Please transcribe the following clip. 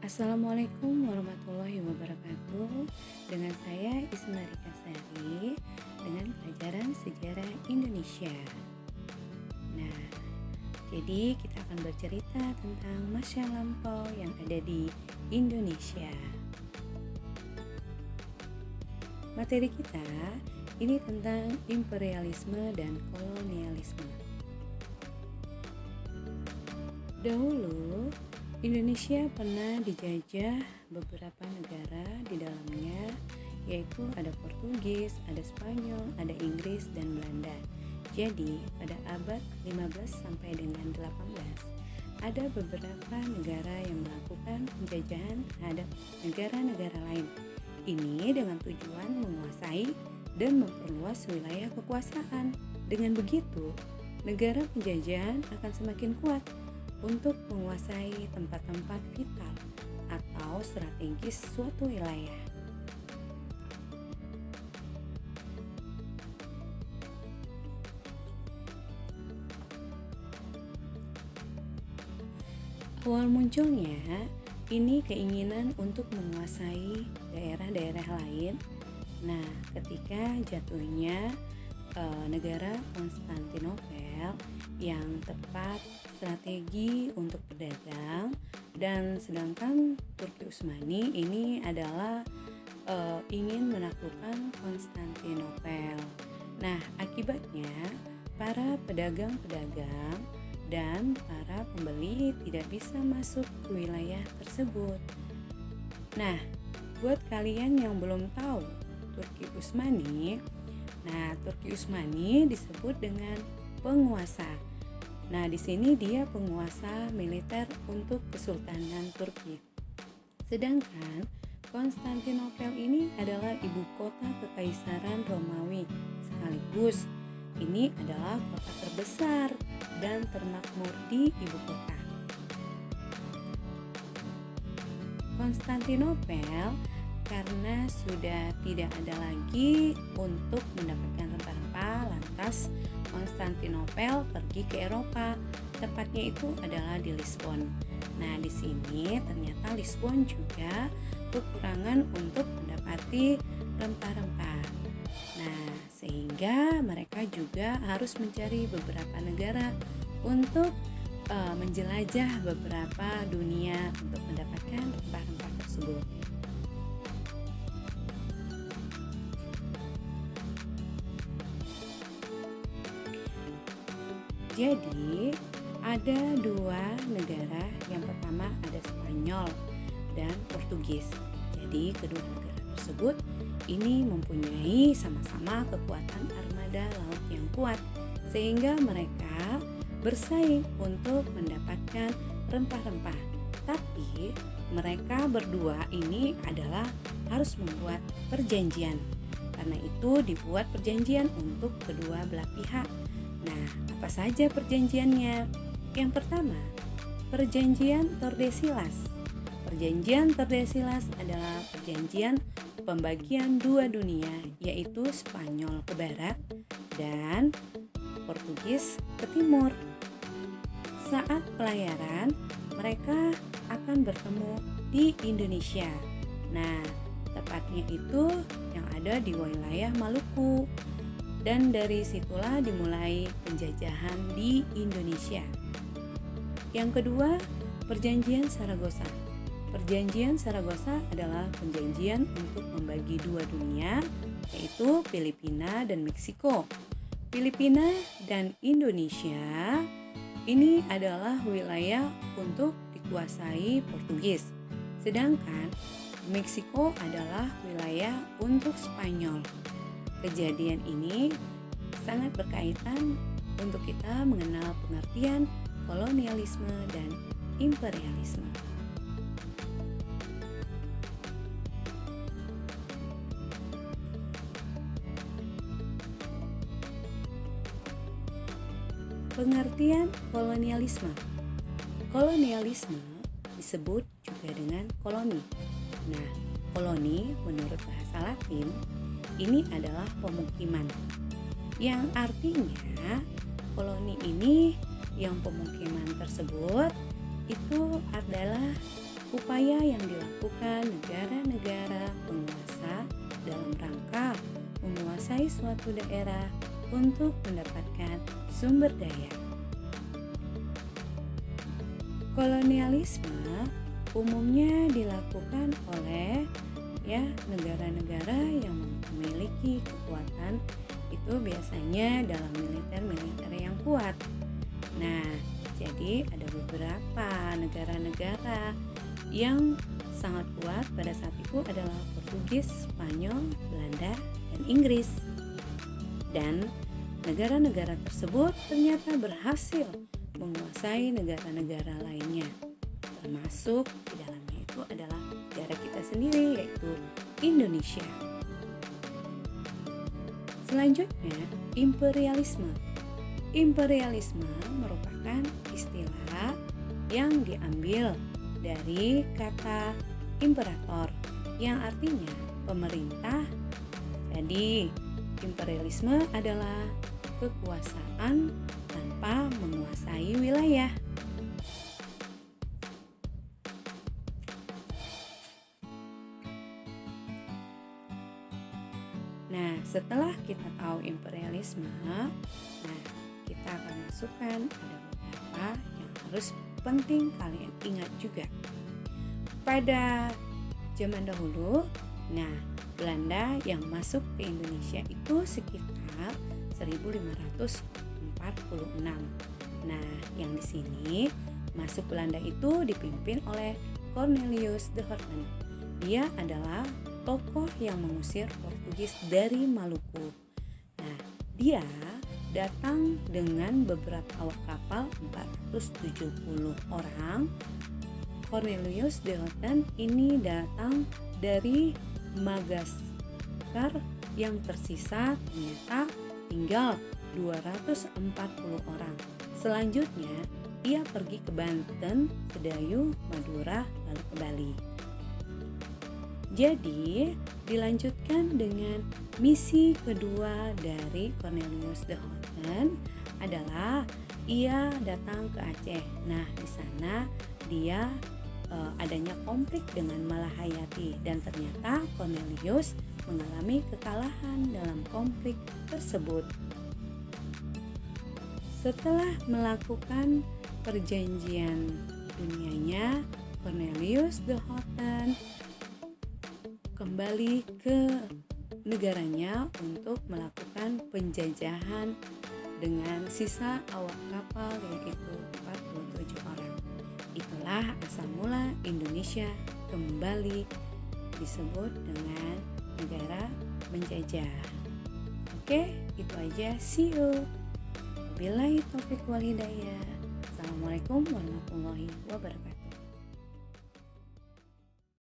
Assalamualaikum warahmatullahi wabarakatuh. Dengan saya Isma Rika Sari dengan pelajaran Sejarah Indonesia. Nah, jadi kita akan bercerita tentang masa lampau yang ada di Indonesia. Materi kita ini tentang imperialisme dan kolonialisme. Dahulu Indonesia pernah dijajah beberapa negara di dalamnya, yaitu ada Portugis, ada Spanyol, ada Inggris, dan Belanda. Jadi pada abad 15 sampai dengan 18 ada beberapa negara yang melakukan penjajahan terhadap negara-negara lain. Ini dengan tujuan menguasai dan memperluas wilayah kekuasaan. Dengan begitu, negara penjajahan akan semakin kuat untuk menguasai tempat-tempat vital atau strategis suatu wilayah. Awal munculnya ini keinginan untuk menguasai daerah-daerah lain. Nah, ketika jatuhnya negara Konstantinopel yang tepat strategi untuk berdagang, dan sedangkan Turki Utsmani ini adalah ingin menaklukkan Konstantinopel. Nah, akibatnya para pedagang-pedagang dan para pembeli tidak bisa masuk ke wilayah tersebut. Nah, buat kalian yang belum tahu Turki Utsmani, Turki Utsmani disebut dengan penguasa. Nah, di sini dia penguasa militer untuk Kesultanan Turki. Sedangkan Konstantinopel ini adalah ibu kota Kekaisaran Romawi, sekaligus ini adalah kota terbesar dan termakmur di ibu kota. Konstantinopel karena sudah tidak ada lagi untuk mendapatkan rempah-rempah, lantas Konstantinopel pergi ke Eropa, tepatnya itu adalah di Lisbon. Nah, di sini ternyata Lisbon juga kekurangan untuk mendapati rempah-rempah. Nah, sehingga mereka juga harus mencari beberapa negara untuk menjelajah beberapa dunia untuk mendapatkan rempah-rempah tersebut. Jadi ada dua negara, yang pertama ada Spanyol dan Portugis. Jadi kedua negara tersebut ini mempunyai sama-sama kekuatan armada laut yang kuat, sehingga mereka bersaing untuk mendapatkan rempah-rempah. Tapi mereka berdua ini adalah harus membuat perjanjian. Karena itu dibuat perjanjian untuk kedua belah pihak. Nah, apa saja perjanjiannya? Yang pertama, perjanjian Tordesillas. Perjanjian Tordesillas adalah perjanjian pembagian dua dunia, yaitu Spanyol ke barat dan Portugis ke timur. Saat pelayaran, mereka akan bertemu di Indonesia. Nah, tepatnya itu yang ada di wilayah Maluku. Dan dari situlah dimulai penjajahan di Indonesia. Yang kedua, perjanjian Saragossa. Perjanjian Saragossa adalah perjanjian untuk membagi dua dunia, yaitu Filipina dan Meksiko. Filipina dan Indonesia ini adalah wilayah untuk dikuasai Portugis. Sedangkan Meksiko adalah wilayah untuk Spanyol. Kejadian ini sangat berkaitan untuk kita mengenal pengertian kolonialisme dan imperialisme. Pengertian kolonialisme. Kolonialisme disebut juga dengan koloni. Nah, koloni menurut bahasa Latin ini adalah pemukiman, yang artinya koloni ini yang pemukiman tersebut itu adalah upaya yang dilakukan negara-negara penguasa dalam rangka menguasai suatu daerah untuk mendapatkan sumber daya. Kolonialisme umumnya dilakukan oleh negara-negara yang memiliki kekuatan, itu biasanya dalam militer yang kuat. Nah, jadi ada beberapa negara-negara yang sangat kuat pada saat itu adalah Portugis, Spanyol, Belanda, dan Inggris. Dan negara-negara tersebut ternyata berhasil menguasai negara-negara lainnya, termasuk di dalamnya itu adalah negara kita sendiri, yaitu Indonesia. Selanjutnya, imperialisme. Imperialisme merupakan istilah yang diambil dari kata imperator yang artinya pemerintah. Jadi, imperialisme adalah kekuasaan tanpa menguasai wilayah. Nah, setelah kita tahu imperialisme, kita akan masukkan ada beberapa yang harus penting kalian ingat juga. Pada zaman dahulu, Belanda yang masuk ke Indonesia itu sekitar 1546. Yang di sini masuk Belanda itu dipimpin oleh Cornelius de Houten. Dia adalah tokoh yang mengusir Portugis dari Maluku. Dia datang dengan beberapa awak kapal 470 orang. Cornelius de Houten ini datang dari Madagascar, yang tersisa ternyata tinggal 240 orang. Selanjutnya ia pergi ke Banten, Sedayu, Madura, lalu ke Bali. Jadi dilanjutkan dengan misi kedua dari Cornelius de Houten adalah ia datang ke Aceh. Di sana dia adanya konflik dengan Malahayati, dan ternyata Cornelius mengalami kekalahan dalam konflik tersebut. Setelah melakukan perjanjian dunianya, Cornelius de Houten kembali ke negaranya untuk melakukan penjajahan dengan sisa awak kapal, yaitu 47 orang. Itulah asal mula Indonesia kembali disebut dengan negara menjajah. Oke, itu aja. See you. Wabillahi taufiq wal hidayah. Assalamualaikum warahmatullahi wabarakatuh.